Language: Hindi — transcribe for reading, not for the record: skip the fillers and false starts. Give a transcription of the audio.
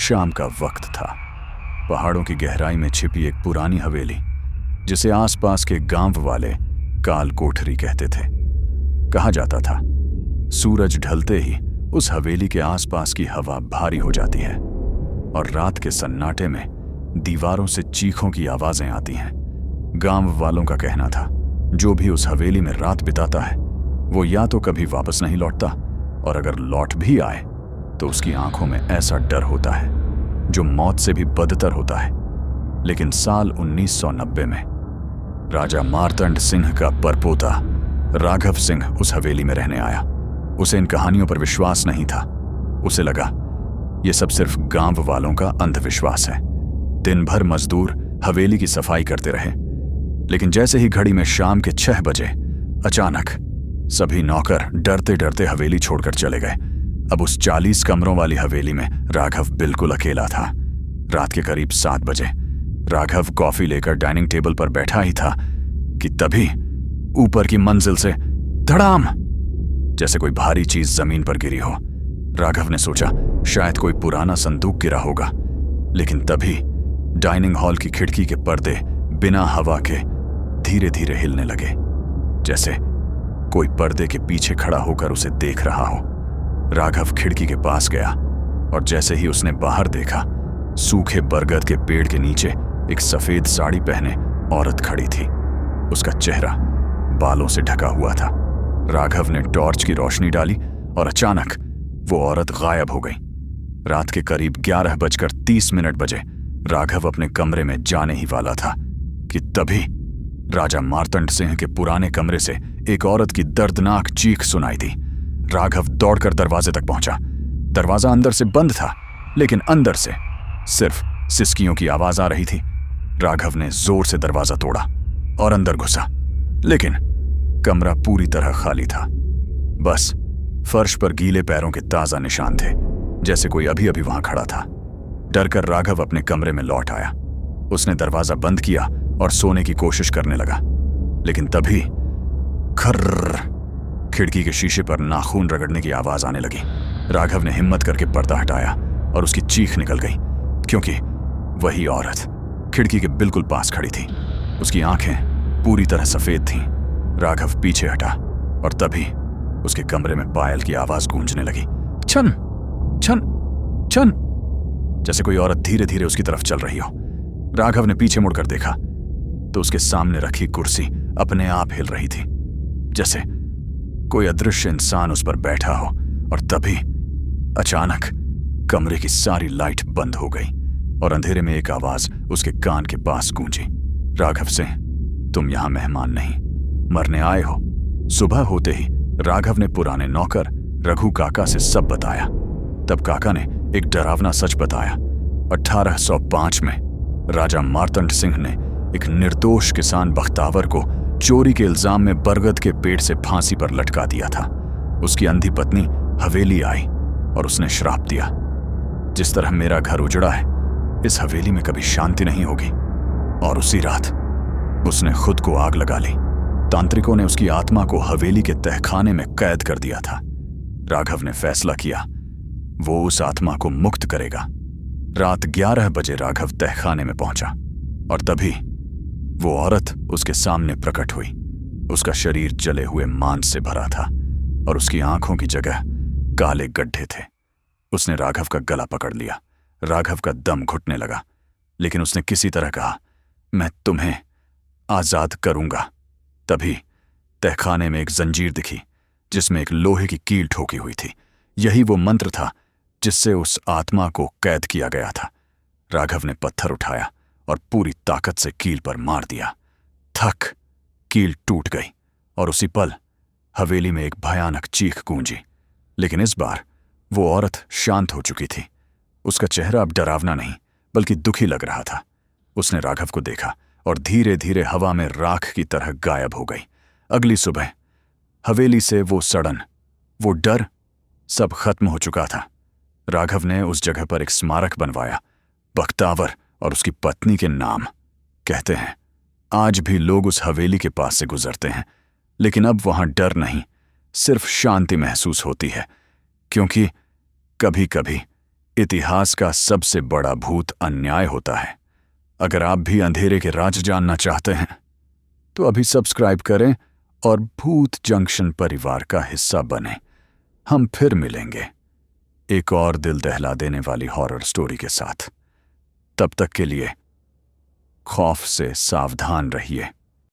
शाम का वक्त था। पहाड़ों की गहराई में छिपी एक पुरानी हवेली, जिसे आसपास के गांव वाले काल कोठरी कहते थे। कहा जाता था सूरज ढलते ही उस हवेली के आसपास की हवा भारी हो जाती है और रात के सन्नाटे में दीवारों से चीखों की आवाजें आती हैं। गांव वालों का कहना था जो भी उस हवेली में रात बिताता है वो या तो कभी वापस नहीं लौटता, और अगर लौट भी आए तो उसकी आंखों में ऐसा डर होता है जो मौत से भी बदतर होता है। लेकिन साल 1990 में राजा मार्तंड सिंह का परपोता राघव सिंह उस हवेली में रहने आया। उसे इन कहानियों पर विश्वास नहीं था। उसे लगा ये सब सिर्फ गांव वालों का अंधविश्वास है। दिन भर मजदूर हवेली की सफाई करते रहे, लेकिन जैसे ही घड़ी में शाम के 6 बजे अचानक सभी नौकर डरते डरते हवेली छोड़कर चले गए। अब उस 40 कमरों वाली हवेली में राघव बिल्कुल अकेला था। रात के करीब 7 बजे राघव कॉफी लेकर डाइनिंग टेबल पर बैठा ही था कि तभी ऊपर की मंजिल से धड़ाम जैसे कोई भारी चीज जमीन पर गिरी हो। राघव ने सोचा शायद कोई पुराना संदूक गिरा होगा, लेकिन तभी डाइनिंग हॉल की खिड़की के पर्दे बिना हवा के धीरे धीरे हिलने लगे, जैसे कोई पर्दे के पीछे खड़ा होकर उसे देख रहा हो। राघव खिड़की के पास गया और जैसे ही उसने बाहर देखा, सूखे बरगद के पेड़ के नीचे एक सफेद साड़ी पहने औरत खड़ी थी। उसका चेहरा बालों से ढका हुआ था। राघव ने टॉर्च की रोशनी डाली और अचानक वो औरत गायब हो गई। रात के करीब 11:30 बजे राघव अपने कमरे में जाने ही वाला था कि तभी राजा मार्तंड सिंह के पुराने कमरे से एक औरत की दर्दनाक चीख सुनाई दी। राघव दौड़कर दरवाजे तक पहुंचा। दरवाजा अंदर से बंद था, लेकिन अंदर से सिर्फ सिसकियों की आवाज आ रही थी। राघव ने जोर से दरवाजा तोड़ा और अंदर घुसा, लेकिन कमरा पूरी तरह खाली था। बस फर्श पर गीले पैरों के ताजा निशान थे, जैसे कोई अभी अभी वहां खड़ा था। डरकर राघव अपने कमरे में लौट आया। उसने दरवाजा बंद किया और सोने की कोशिश करने लगा, लेकिन तभी खर्र खिड़की के शीशे पर नाखून रगड़ने की आवाज आने लगी। राघव ने हिम्मत करके पर्दा हटाया और उसकी चीख निकल गई, क्योंकि वही औरत खिड़की के बिल्कुल पास खड़ी थी। उसकी आंखें पूरी तरह सफेद थीं। राघव पीछे हटा और तभी उसके कमरे में पायल की आवाज गूंजने लगी, छन छन छन, जैसे कोई औरत धीरे धीरे उसकी तरफ चल रही हो। राघव ने पीछे मुड़कर देखा तो उसके सामने रखी कुर्सी अपने आप हिल रही थी, जैसे कोई अदृश्य इंसान उस पर बैठा हो। और तभी अचानक कमरे की सारी लाइट बंद हो गई और अंधेरे में एक आवाज उसके कान के पास गूंजी, राघव सिंह, तुम यहां मेहमान नहीं, मरने आए हो। सुबह होते ही राघव ने पुराने नौकर रघु काका से सब बताया। तब काका ने एक डरावना सच बताया। 1805 में राजा मार्तंड सिंह ने एक निर्दोष किसान बख्तावर को चोरी के इल्जाम में बरगद के पेड़ से फांसी पर लटका दिया था। उसकी अंधी पत्नी हवेली आई और उसने श्राप दिया, जिस तरह मेरा घर उजड़ा है, इस हवेली में कभी शांति नहीं होगी। और उसी रात उसने खुद को आग लगा ली। तांत्रिकों ने उसकी आत्मा को हवेली के तहखाने में कैद कर दिया था। राघव ने फैसला किया वो उस आत्मा को मुक्त करेगा। रात 11 बजे राघव तहखाने में पहुंचा और तभी वो औरत उसके सामने प्रकट हुई। उसका शरीर जले हुए मांस से भरा था और उसकी आंखों की जगह काले गड्ढे थे। उसने राघव का गला पकड़ लिया। राघव का दम घुटने लगा, लेकिन उसने किसी तरह कहा, मैं तुम्हें आजाद करूंगा। तभी तहखाने में एक जंजीर दिखी जिसमें एक लोहे की कील ठोकी हुई थी। यही वो मंत्र था जिससे उस आत्मा को कैद किया गया था। राघव ने पत्थर उठाया और पूरी ताकत से कील पर मार दिया। थक कील टूट गई और उसी पल हवेली में एक भयानक चीख गूंजी। लेकिन इस बार वो औरत शांत हो चुकी थी। उसका चेहरा अब डरावना नहीं बल्कि दुखी लग रहा था। उसने राघव को देखा और धीरे धीरे हवा में राख की तरह गायब हो गई। अगली सुबह हवेली से वो सड़न, वो डर सब खत्म हो चुका था। राघव ने उस जगह पर एक स्मारक बनवाया, बख्तावर और उसकी पत्नी के नाम। कहते हैं आज भी लोग उस हवेली के पास से गुजरते हैं, लेकिन अब वहां डर नहीं, सिर्फ शांति महसूस होती है, क्योंकि कभी कभी इतिहास का सबसे बड़ा भूत अन्याय होता है। अगर आप भी अंधेरे के राज जानना चाहते हैं तो अभी सब्सक्राइब करें और भूत जंक्शन परिवार का हिस्सा बने। हम फिर मिलेंगे एक और दिल दहला देने वाली हॉरर स्टोरी के साथ। तब तक के लिए खौफ से सावधान रहिए।